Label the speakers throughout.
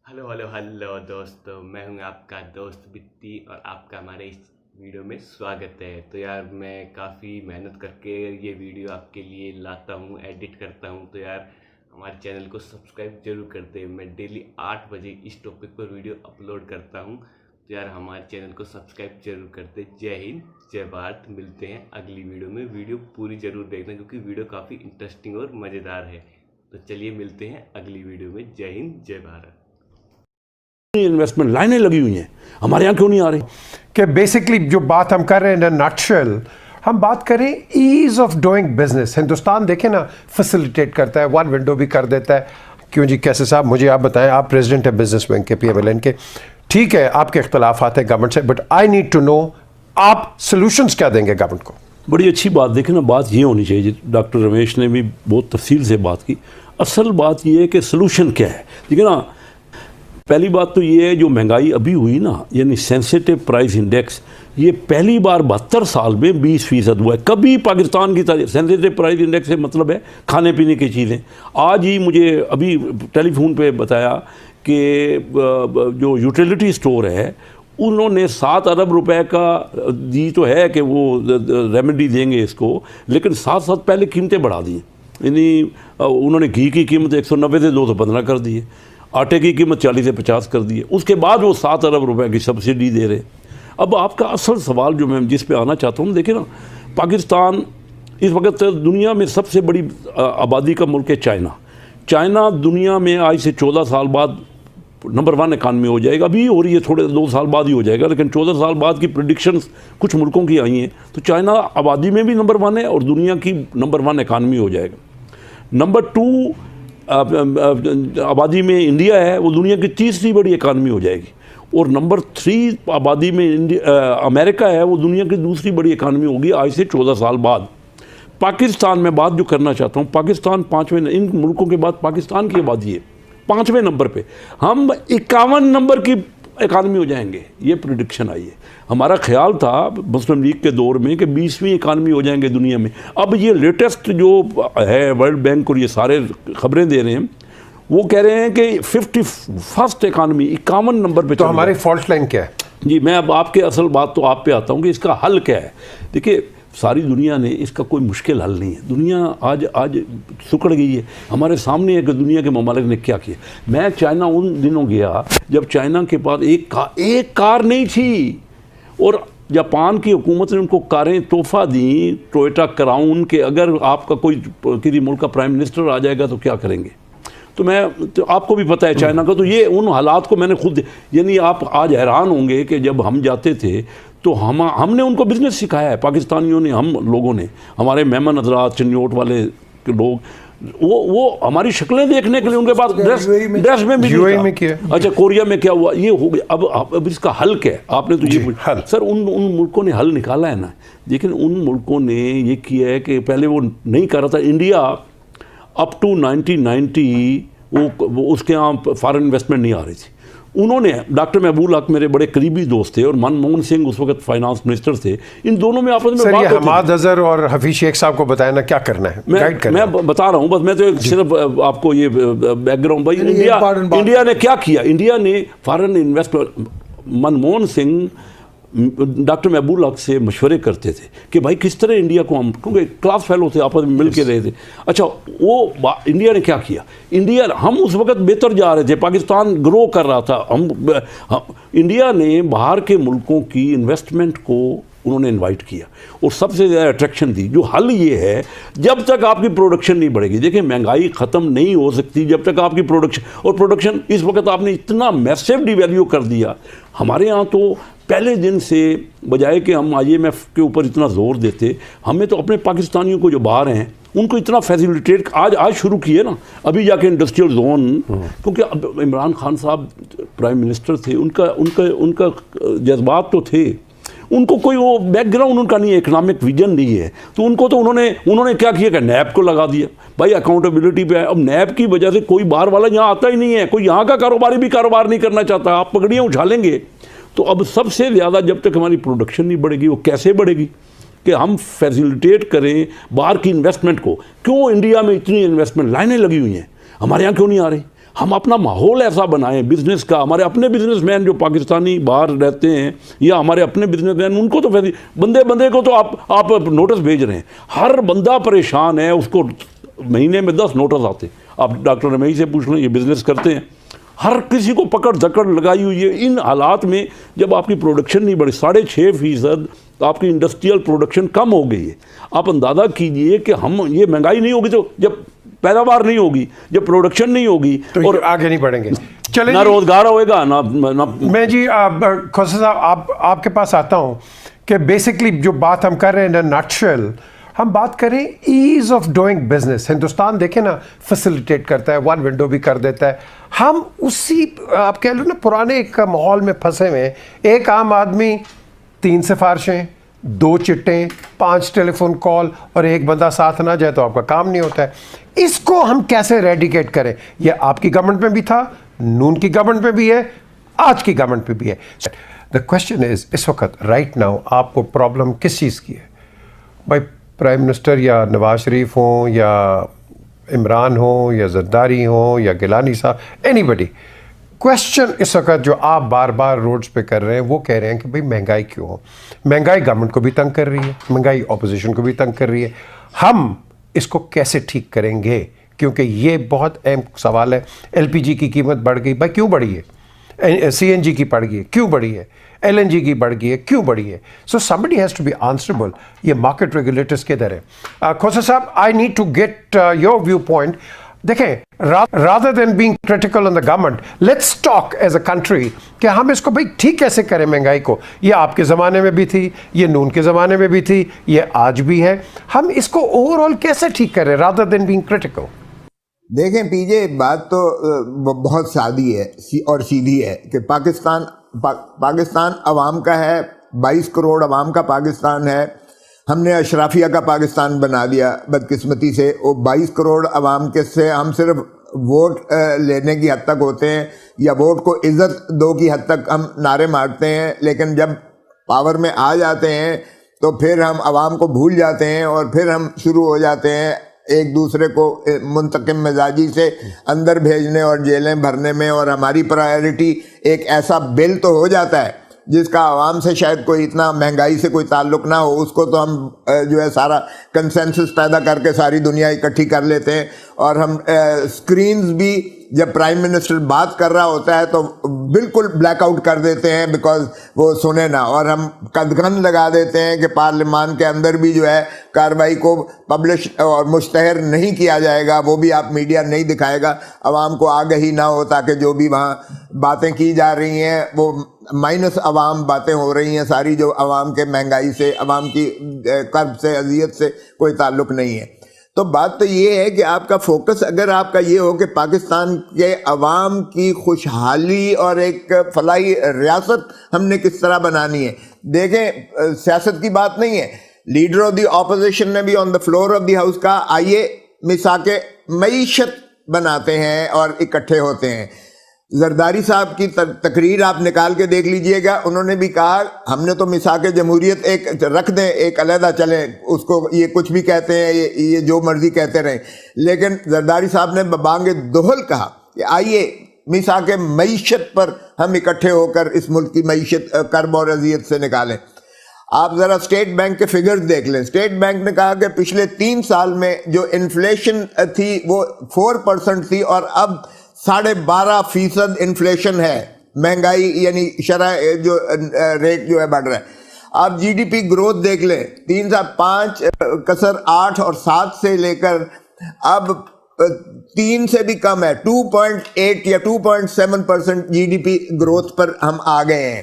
Speaker 1: Hello hello hello दोस्तों, मैं हूं आपका दोस्त बित्ती और आपका हमारे इस वीडियो में स्वागत है। तो यार मैं काफ़ी मेहनत करके ये वीडियो आपके लिए लाता हूं, एडिट करता हूं। तो यार हमारे चैनल को सब्सक्राइब जरूर करते हैं। मैं डेली 8 बजे इस टॉपिक पर वीडियो अपलोड करता हूं। तो यार हमारे चैनल को सब्सक्राइब जरूर करते। जय हिंद, जय भारत। मिलते हैं अगली वीडियो में। वीडियो पूरी ज़रूर देखना क्योंकि वीडियो काफ़ी इंटरेस्टिंग और मज़ेदार है। तो चलिए मिलते हैं अगली वीडियो में। जय हिंद, जय भारत।
Speaker 2: इन्वेस्टमेंट लाइनें लगी हुई हैं, हमारे यहाँ क्यों नहीं आ रही?
Speaker 3: कि बेसिकली जो बात हम कर रहे हैं इन नटशेल, हम बात करें ease of doing business. Hindustan देखें ना, फैसिलिटेट करता है, वन विंडो भी कर देता है। क्यों जी, कैसे साहब, मुझे आप बताएं, आप प्रेसिडेंट है बिजनेस बैंक के, PMLN के, ठीक है आपके इख्तलाफात है गवर्नमेंट से, but I need to know आप सोल्यूशंस क्या देंगे गवर्नमेंट को?
Speaker 2: बड़ी अच्छी बात, देखें ना, बात ये होनी चाहिए। डॉक्टर रमेश ने भी बहुत तफसील से बात की। असल बात ये है कि सोल्यूशन क्या है। देखिए ना, पहली बात तो ये है जो महंगाई अभी हुई ना, यानी सेंसिटिव प्राइस इंडेक्स, ये पहली बार 72 साल में 20% हुआ है। कभी पाकिस्तान की तारीख सेंसिटिव प्राइस इंडेक्स से मतलब है खाने पीने की चीज़ें। आज ही मुझे अभी टेलीफोन पे बताया कि जो यूटिलिटी स्टोर है उन्होंने 7 अरब रुपए का दी तो है कि वो रेमेडी देंगे इसको, लेकिन साथ साथ पहले कीमतें बढ़ा दी। यानी उन्होंने घी की कीमत 190 से 215 कर दी है, आटे की कीमत 40 से 50 कर दी है, उसके बाद वो 7 अरब रुपए की सब्सिडी दे रहे। अब आपका असल सवाल जो मैं जिस पे आना चाहता हूँ, देखिए ना, पाकिस्तान इस वक्त दुनिया में सबसे बड़ी आबादी का मुल्क है चाइना। चाइना दुनिया में आज से 14 साल बाद नंबर 1 इकानमी हो जाएगा। अभी हो रही है, थोड़े 2 साल बाद ही हो जाएगा, लेकिन 14 साल बाद की प्रेडिक्शंस कुछ मुल्कों की आई हैं। तो चाइना आबादी में भी नंबर 1 है और दुनिया की नंबर 1 इकानमी हो जाएगा। नंबर 2 आबादी में इंडिया है, वो दुनिया की तीसरी बड़ी इकानमी हो जाएगी। और नंबर 3 आबादी में अमेरिका है, वो दुनिया की दूसरी बड़ी इकानमी होगी आज से 14 साल बाद। पाकिस्तान में बात जो करना चाहता हूँ, पाकिस्तान 5वें, इन मुल्कों के बाद पाकिस्तान की आबादी है 5वें नंबर पे। हम 51 नंबर की इकानमी हो जाएंगे, ये प्रेडिक्शन आई है। हमारा ख्याल था मुस्लिम लीग के दौर में कि 20वीं इकानमी हो जाएंगे दुनिया में। अब ये लेटेस्ट जो है वर्ल्ड बैंक और ये सारे खबरें दे रहे हैं, वो कह रहे हैं कि 51st इकानमी 51 नंबर पे।
Speaker 3: तो हमारी फॉल्ट लाइन क्या है
Speaker 2: जी? मैं अब आपके असल बात तो आप पे आता हूँ कि इसका हल क्या है। देखिए, सारी दुनिया ने इसका कोई मुश्किल हल नहीं है। दुनिया आज सुकड़ गई है। हमारे सामने है कि दुनिया के ममालिक ने क्या किया। मैं चाइना उन दिनों गया जब चाइना के पास एक कार नहीं थी, और जापान की हुकूमत ने उनको कारें तोहफा दी, टोयोटा क्राउन के। अगर आपका कोई किसी मुल्क का प्राइम मिनिस्टर आ जाएगा तो क्या करेंगे? तो आपको भी पता है चाइना का। तो ये उन हालात को मैंने खुद, यानी आप आज हैरान होंगे कि जब हम जाते थे तो हमने उनको बिज़नेस सिखाया है, पाकिस्तानियों ने, हम लोगों ने, हमारे मेहमान हजरात, चन्योट वाले लोग, वो हमारी शक्लें देखने के लिए उनके पास ड्रेस में भी
Speaker 3: UAE में किया।
Speaker 2: अच्छा, कोरिया में क्या हुआ, ये हो गया। अब इसका हल क्या है? आपने तो ये सर उन मुल्कों ने हल निकाला है ना, लेकिन उन मुल्कों ने ये किया है कि पहले वो नहीं कर रहा था। इंडिया अप टू 1990 वो उसके यहाँ फॉरेन इन्वेस्टमेंट नहीं आ रही थी। उन्होंने, डॉक्टर महबूब हक मेरे बड़े करीबी दोस्त थे और मनमोहन सिंह उस वक्त फाइनेंस मिनिस्टर थे। इन दोनों में आपस में
Speaker 3: सर, ये हमाद अजहर और हफीज शेख साहब को बताया ना क्या करना है, गाइड करना है।
Speaker 2: मैं बता रहा हूँ, बस मैं तो सिर्फ आपको ये बैकग्राउंड। भाई, इंडिया ने क्या किया? इंडिया ने foreign investment, Manmohan Singh doctor महबूब हक से मशवरे करते थे कि भाई किस तरह इंडिया को हम, क्योंकि क्लास फेलो थे, आपस में मिल के रहे थे। अच्छा, वो इंडिया ने क्या किया? हम उस वक्त बेहतर जा रहे थे, पाकिस्तान ग्रो कर रहा था। इंडिया ने बाहर के मुल्कों की इन्वेस्टमेंट को उन्होंने इनवाइट किया और सबसे ज़्यादा अट्रैक्शन दी। जो हल ये है, जब तक आपकी प्रोडक्शन नहीं बढ़ेगी, देखिए महंगाई ख़त्म नहीं हो सकती जब तक आपकी प्रोडक्शन इस वक्त आपने इतना मैसिव डिवैल्यू कर दिया। हमारे यहाँ तो पहले दिन से, बजाय कि हम IMF के ऊपर इतना ज़ोर देते, हमें तो अपने पाकिस्तानियों को जो बाहर हैं उनको इतना फैसिलिटेट आज शुरू किए ना, अभी जाके इंडस्ट्रियल जोन। क्योंकि अब इमरान खान साहब प्राइम मिनिस्टर थे, उनका जज्बात तो थे, उनको कोई वो बैकग्राउंड उनका नहीं है, इकोनॉमिक विजन नहीं है। तो उन्होंने क्या किया कि नैब को लगा दिया। भाई अकाउंटेबिलिटी पे है। अब नैब की वजह से कोई बाहर वाला यहाँ आता ही नहीं है, कोई यहाँ का कारोबारी भी कारोबार नहीं करना चाहता। आप पगड़ियाँ उछालेंगे। तो अब सबसे ज़्यादा जब तक हमारी प्रोडक्शन नहीं बढ़ेगी, वो कैसे बढ़ेगी? कि हम फैसिलिटेट करें बाहर की इन्वेस्टमेंट को। क्यों इंडिया में इतनी इन्वेस्टमेंट लाइनें लगी हुई हैं, हमारे यहाँ क्यों नहीं आ रही? ہم اپنا ماحول ایسا بنائیں بزنس کا. ہمارے اپنے بزنس مین جو پاکستانی باہر رہتے ہیں یا ہمارے اپنے بزنس مین, ان کو تو ویسے بندے کو تو آپ نوٹس بھیج رہے ہیں. ہر بندہ پریشان ہے, اس کو مہینے میں 10 نوٹس آتے. آپ ڈاکٹر رمیع سے پوچھ لیں, یہ بزنس کرتے ہیں, ہر کسی کو پکڑ جکڑ لگائی ہوئی ہے. ان حالات میں جب آپ کی پروڈکشن نہیں بڑھی, 6.5% آپ کی انڈسٹریل پروڈکشن کم ہو گئی ہے. آپ اندازہ کیجئے کہ ہم یہ مہنگائی نہیں ہوگی تو جب پیداوار نہیں ہوگی, جب پروڈکشن نہیں ہوگی
Speaker 3: تو اور آگے نہیں بڑھیں گے. چلیں
Speaker 2: نہ روزگار ہوئے گا نہ.
Speaker 3: میں جی کھوسا صاحب آپ کے پاس آتا ہوں کہ بیسکلی جو بات ہم کر رہے ہیں نٹشل, ہم بات کریں as of doing business. Hindustan دیکھیں نا فیسیلیٹیٹ کرتا ہے, 1 ونڈو بھی کر دیتا ہے. ہم اسی آپ کہہ لو نا پرانے ایک ماحول میں پھنسے ہوئے ہیں. ایک عام آدمی 3 سفارشیں, 2 چٹیں, 5 ٹیلی فون کال اور ایک بندہ ساتھ نہ جائے تو آپ کا کام نہیں ہوتا ہے. اس کو ہم کیسے ریڈیکیٹ کریں؟ یہ آپ کی گورنمنٹ میں بھی تھا, نون کی گورنمنٹ میں بھی ہے, آج کی گورنمنٹ پہ بھی ہے. دا کوشچن از اس وقت رائٹ ناؤ آپ کو پرابلم کس چیز کی ہے؟ بھائی پرائم منسٹر یا نواز شریف ہوں یا عمران ہوں یا زرداری ہوں یا گیلانی صاحب, اینی بڈی. کوشچن اس وقت جو آپ بار بار روڈز پہ کر رہے ہیں وہ کہہ رہے ہیں کہ بھئی مہنگائی کیوں ہو؟ مہنگائی گورنمنٹ کو بھی تنگ کر رہی ہے, مہنگائی اپوزیشن کو بھی تنگ کر رہی ہے. ہم اس کو کیسے ٹھیک کریں گے؟ کیونکہ یہ بہت اہم سوال ہے. ایل پی جی کی قیمت بڑھ گئی, بھائی کیوں بڑھی ہے؟ سی این جی کی بڑھ گئی ہے, کیوں بڑھی ہے؟ ایل این جی کی بڑھ گئی ہے, کیوں بڑھی ہے؟ So somebody has to be answerable. یہ مارکیٹ ریگولیٹرز کدھر ہے؟ کھوسا صاحب, I need to get your viewpoint. دیکھیں, rather than being critical on the government, let's talk as a country کہ ہم اس کو بھائی ٹھیک کیسے کریں مہنگائی کو. یہ آپ کے زمانے میں بھی تھی, یہ نون کے زمانے میں بھی تھی, یہ آج بھی ہے. ہم اس کو اوور آل کیسے ٹھیک کریں rather than being critical؟
Speaker 4: دیکھیں پی جے, بات تو بہت سادی ہے اور سیدھی ہے کہ پاکستان عوام کا ہے, 22 کروڑ عوام کا پاکستان ہے. ہم نے اشرافیہ کا پاکستان بنا دیا بدقسمتی سے. وہ 22 کروڑ عوام کے سے ہم صرف ووٹ لینے کی حد تک ہوتے ہیں یا ووٹ کو عزت دو کی حد تک ہم نعرے مارتے ہیں, لیکن جب پاور میں آ جاتے ہیں تو پھر ہم عوام کو بھول جاتے ہیں اور پھر ہم شروع ہو جاتے ہیں ایک دوسرے کو منتقم مزاجی سے اندر بھیجنے اور جیلیں بھرنے میں. اور ہماری پرائیورٹی ایک ایسا بل تو ہو جاتا ہے جس کا عوام سے شاید کوئی اتنا مہنگائی سے کوئی تعلق نہ ہو, اس کو تو ہم جو ہے سارا کنسنسس پیدا کر کے ساری دنیا اکٹھی کر لیتے ہیں. اور ہم اسکرینز بھی جب پرائم منسٹر بات کر رہا ہوتا ہے تو بالکل بلیک آؤٹ کر دیتے ہیں بیکاز وہ سنے نہ, اور ہم قدغن لگا دیتے ہیں کہ پارلیمان کے اندر بھی جو ہے کارروائی کو پبلش اور مشتہر نہیں کیا جائے گا, وہ بھی آپ میڈیا نہیں دکھائے گا, عوام کو آگہی نہ ہو, تاکہ جو بھی وہاں باتیں کی جا رہی ہیں وہ مائنس عوام باتیں ہو رہی ہیں ساری, جو عوام کے مہنگائی سے, عوام کی قرب سے, اذیت سے کوئی تعلق نہیں ہے. تو بات تو یہ ہے کہ آپ کا فوکس اگر آپ کا یہ ہو کہ پاکستان کے عوام کی خوشحالی اور ایک فلاحی ریاست ہم نے کس طرح بنانی ہے. دیکھیں سیاست کی بات نہیں ہے, لیڈر آف دی اپوزیشن نے بھی on the floor of the house کہا آئیے مساق معیشت بناتے ہیں اور اکٹھے ہوتے ہیں. زرداری صاحب کی تقریر آپ نکال کے دیکھ لیجئے گا, انہوں نے بھی کہا ہم نے تو مساق جمہوریت ایک رکھ دیں, ایک علیحدہ چلیں, اس کو یہ کچھ بھی کہتے ہیں, یہ جو مرضی کہتے رہیں, لیکن زرداری صاحب نے ببانگ دہل کہا کہ آئیے مساق معیشت پر ہم اکٹھے ہو کر اس ملک کی معیشت کرب اور اذیت سے نکالیں. آپ ذرا اسٹیٹ بینک کے فگرز دیکھ لیں. اسٹیٹ بینک نے کہا کہ پچھلے 3 سال میں جو انفلیشن تھی وہ 4% تھی اور اب 12.5% انفلیشن ہے, مہنگائی یعنی شرح جو ریٹ جو ہے بڑھ رہا ہے. آپ جی ڈی پی گروتھ دیکھ لیں, 3 سے 5 8 اور 7 سے لے کر اب 3 سے بھی کم ہے, 2.8 یا 2.7% جی ڈی پی گروتھ پر ہم آ گئے ہیں.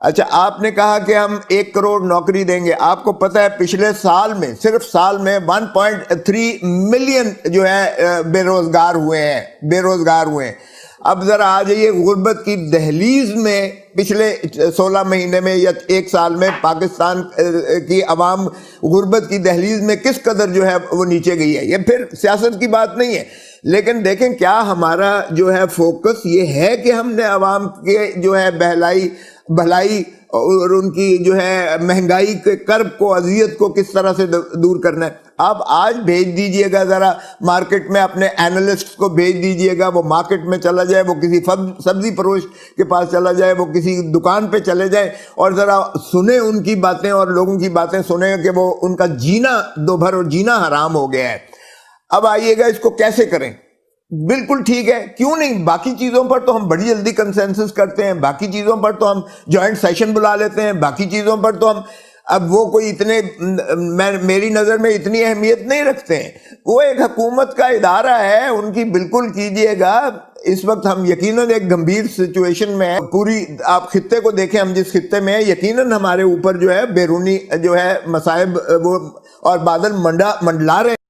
Speaker 4: اچھا آپ نے کہا کہ ہم 1 کروڑ نوکری دیں گے. آپ کو پتہ ہے پچھلے سال میں صرف سال میں 1.3 ملین جو ہے بے روزگار ہوئے ہیں. اب ذرا آ جائیے غربت کی دہلیز میں پچھلے 16 مہینے میں یا 1 سال میں پاکستان کی عوام غربت کی دہلیز میں کس قدر جو ہے وہ نیچے گئی ہے. یہ پھر سیاست کی بات نہیں ہے, لیکن دیکھیں کیا ہمارا جو ہے فوکس یہ ہے کہ ہم نے عوام کے جو ہے بھلائی اور ان کی جو ہے مہنگائی کے کرب کو, اذیت کو کس طرح سے دور کرنا ہے. آپ آج بھیج دیجئے گا ذرا مارکیٹ میں, اپنے اینالسٹ کو بھیج دیجئے گا, وہ مارکیٹ میں چلا جائے, وہ کسی سبزی فروش کے پاس چلا جائے, وہ کسی دکان پہ چلے جائے اور ذرا سنیں ان کی باتیں, اور لوگوں کی باتیں سنیں کہ وہ ان کا جینا دوبھر اور جینا حرام ہو گیا ہے. اب آئیے گا اس کو کیسے کریں. بالکل ٹھیک ہے, کیوں نہیں, باقی چیزوں پر تو ہم بڑی جلدی کنسنسس کرتے ہیں, باقی چیزوں پر تو ہم جوائنٹ سیشن بلا لیتے ہیں, باقی چیزوں پر تو ہم, اب وہ کوئی اتنے میری نظر میں اتنی اہمیت نہیں رکھتے ہیں. وہ ایک حکومت کا ادارہ ہے, ان کی بالکل کیجئے گا. اس وقت ہم یقیناً ایک گمبھیر سچویشن میں ہیں. پوری آپ خطے کو دیکھیں, ہم جس خطے میں ہیں, یقیناً ہمارے اوپر جو ہے بیرونی جو ہے مصائب وہ اور بادل منڈلا رہے ہیں.